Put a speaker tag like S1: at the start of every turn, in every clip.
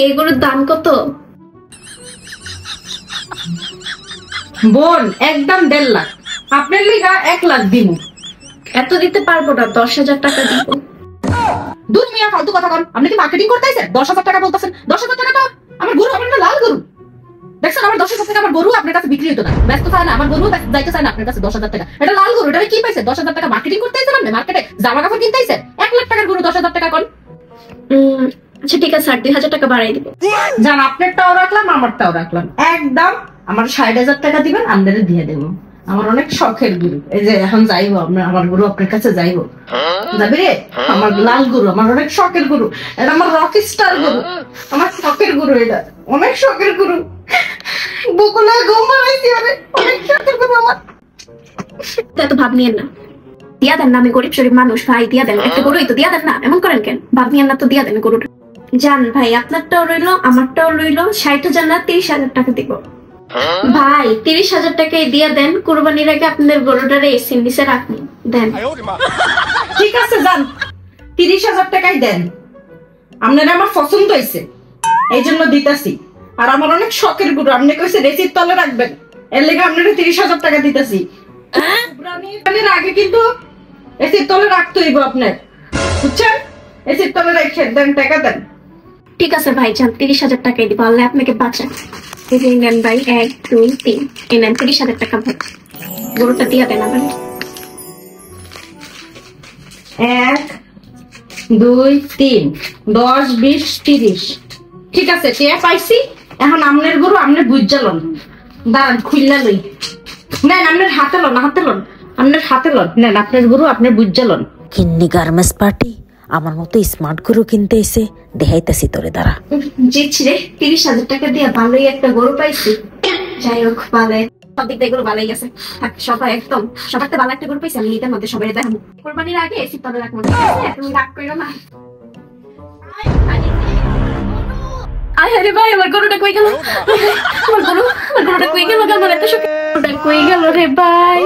S1: এই গরুর দাম কত?
S2: বোন একদম 1.5 লাখ, আপনার লিগা 1 লাখ দিব।
S1: এত দিতে পারবো না, 10,000 টাকা দিব।
S2: দুধ মিয়া ফালতু কথা কন, আপনি কি মার্কেটিং করতেছেন? 10,000 টাকা বলতেছেন, 10,000 টাকা তো আমার গরু, আমার লাল গরু। দেখছেন আমার 10,000 টাকা আমার গরু আপনার কাছে বিক্রি হতো না, ব্যস্ত চায় না, আমার গরু যাইতে চায় না আপনার কাছে 10,000 টাকা। এটা লাল গরু, এটা কি পাইছে? 10,000 টাকা মার্কেটিং করতেছেন আপনি, মার্কেটে জামা কাপড় কিনতেছেন। 1 লাখ টাকার গরু 10,000 টাকা কন।
S1: আচ্ছা ঠিক আছে, 2,000 টাকা বাড়াই দিব।
S2: জান আপনারটাও রাখলাম, আমারটাও রাখলাম, একদম আমার 60,000 টাকা দিবেন, আপনাদের দিয়ে দেবো। আমার অনেক শখের গরু, এই যে এখন যাইবো আমার গরু আপনার কাছে যাইবো, যাবি রে? আমার লাল গরু, আমার অনেক শখের গরু, এটা আমার রকি স্টার গরু, আমার শখের গরু, এটা অনেক শখের গরু। বকুলে ঘুম পাড়াইছি, অনেক শখের গরু আমার।
S1: এত ভাব নিয়েন না, দিয়া দেন না, আমি গরিব শরীফ মানুষ ভাই, দিয়া দেন একটা গরুই তো, দিয়া দেন না, এমন করেন কেন? ভাব নিয়েন না তো, দিয়া দেন গরুটা। জান ভাই আপনারটাও রইলো, আমারটাও রইলো, 60,000 না 30,000 টাকা দিব ভাই। 30,000 টাকাই দিয়া দেন, কুরবানির আগে আপনাদের গরুটারে এসির নিচে রাখুন, দেন।
S2: ঠিক আছে যান, 30,000 টাকাই দেন, আপনারা আমার পছন্দ হয়েছে এই জন্য দিতেছি। আর আমার অনেক শখের গরু, আপনি কইছে রেসির তলে রাখবেন, এর লেগে আপনারা 30,000 টাকা দিতেছি। কুরবানির আগে কিন্তু এসির তলে রাখতে হইব আপনার, বুঝছেন? এসির তলে রেখে দেন, টাকা দেন।
S1: ঠিক আছে ভাই যান, 30,000 টাকাই দিব, আল্লাহ আপনাকে বাঁচান। এই নেন ভাই, 1 2 3, এই নেন 30,000 টাকা ভাই, গরুটা দিয়া দেন আমার।
S2: 1 2 3 10 20 30। ঠিক আছে টিয়া পাইছি, এখন আমনের গরু আমনে বুঝজালন, দাঁড়ান খুললা লই, নেন আপনার হাতে লন, হাতে লন, আপনার হাতে লন, নেন আপনার গরু আপনার বুঝজালন।
S3: কিন্নি গার্মেন্টস পার্টি আমার মতো স্মার্ট গরু কিনতে এসে দেখাইতেছি তোরে, দাঁড়া।
S1: জিতছি রে, 30,000 টাকা দিয়ে ভালোই একটা গরু পাইছি। যাই হোক ভালো, সব দিক দিয়ে গরু ভালোই গেছে। সবাই একদম সবার তো ভালো একটা গরু পাইছি, আমি এটার মধ্যে সবাই দেখাবো। কোরবানির আগে এসি তবে রাখবো, ঠিক আছে? তুমি রাগ করো না। আয় আরে ভাই, আমার গরুটা কই গেল? আমার গরুটা কই গেল? আমার এত শখ, গরুটা কই গেল রে ভাই?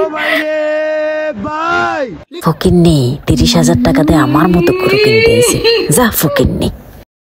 S3: ফকিন্নি 30,000 টাকা দিয়ে আমার মতো গরু কিনতে এসে, যা ফকিন্নি।